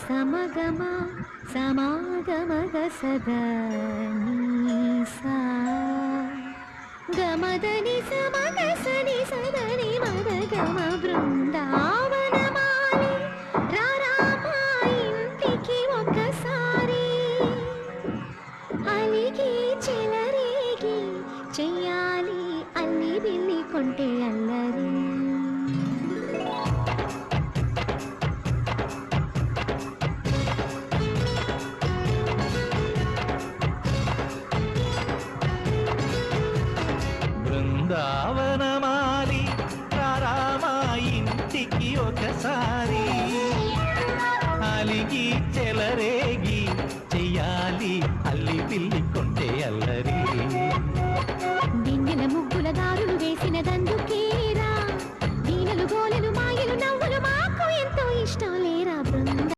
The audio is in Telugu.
సమగమ సమాగమగ సదా నీసా గమదని సమగ సని సదని మదగమ బృందావనమాలి రారామా ఇంటికి ఒక్కసారి అలిగి చెలరేగి చెయ్యాలి అల్లి బిల్లి కొంటే అల్లరి బృందావనమాలి రారామా ఇంటికి ఒకసారి అలిగి చెలరేగి చెయ్యాలి అల్లి పిల్లి కొంటే